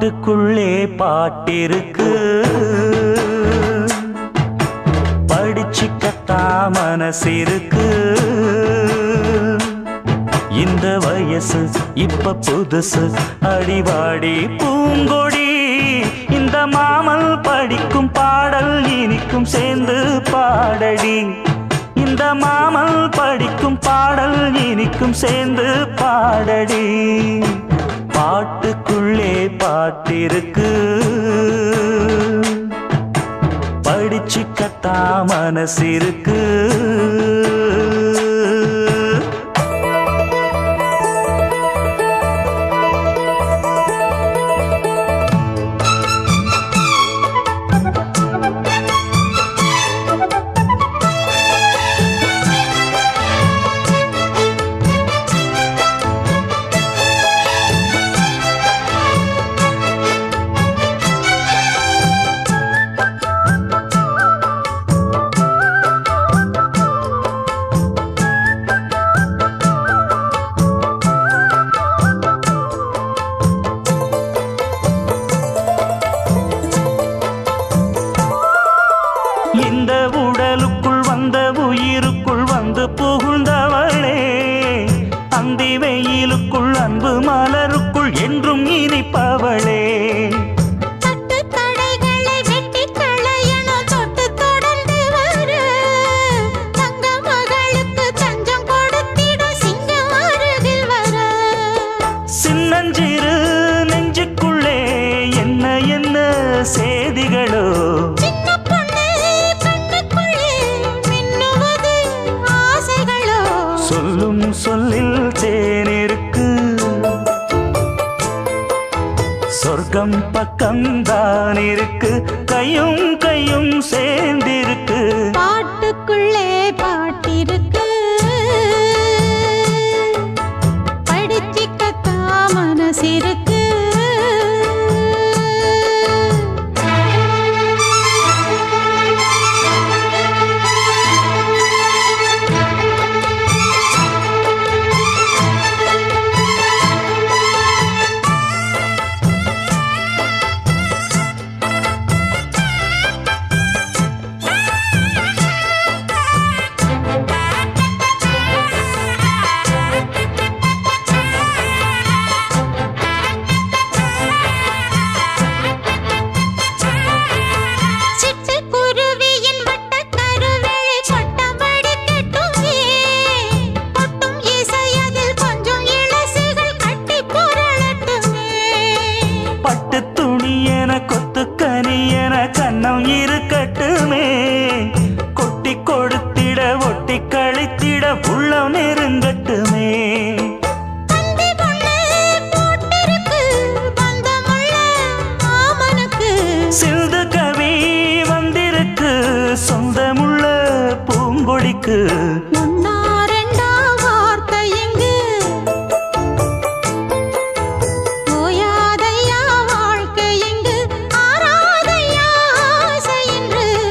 பாட்டுக்குள்ளே பாட்டிருக்கு, படிச்சுக்கத்தா மனசிருக்கு. இந்த வயசு இப்ப புதுசு, அடிவாடி பூங்கொடி. இந்த மாமல் படிக்கும் பாடல் இனிக்கும் சேர்ந்து பாடடி. இந்த மாமல் படிக்கும் பாடல் இனிக்கும் சேர்ந்து பாடடி. பாட்டுக்குள்ளே பாட்டிருக்கு, படிச்சுக்கத்தா மனசிருக்கு. இந்த உடலுக்குள் வந்த உயிருக்குள் வந்து புகுந்தவளே, அந்தி வெயிலுக்குள் அன்பு மலருக்குள் என்றும் இனிப்பவளே. சின்னஞ்சிறு நெஞ்சுக்குள்ளே என்ன என்ன சேதிகளோ, சொல்லும் சொல்லில் தேனிருக்கு. சொர்க்கம் பக்கம்தான் இருக்கு, கையும் கையும் சேர்ந்திருக்கு. பாட்டுக்குள்ளே பாட்டிருக்கு, படிச்சுக்கத்தா மனசிருக்கு. கொத்துக்கனியன கண்ணம் இருக்கட்டுமே, கொட்டி கொடுத்திட ஒட்டி கழித்திட உள்ளம் நெருங்கட்டுமே. சிந்து கவி வந்திருக்கு, சொந்தமுள்ள பூங்கொடிக்கு.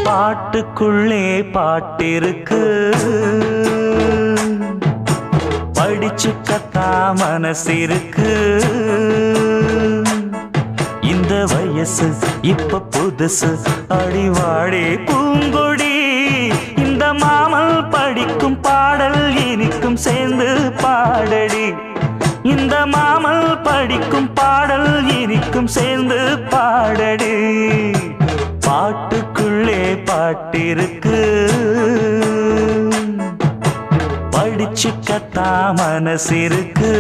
பாட்டுக்குள்ளே பாட்டிருக்கு, படிச்சுக்கத்தா மனசிருக்கு. இந்த வயசு இப்ப புதுசு, அடிவாடி பூங்கொடி. இந்த மாமல் படிக்கும் பாடல் இனிக்கும் சேர்ந்து பாடடி. இந்த மாமல் படிக்கும் பாடல் இனிக்கும் சேர்ந்து பாடடி. பாட்டுக்குள்ளே பாட்டிருக்கு, படிச்சுக்கத்தா மனசிருக்கு.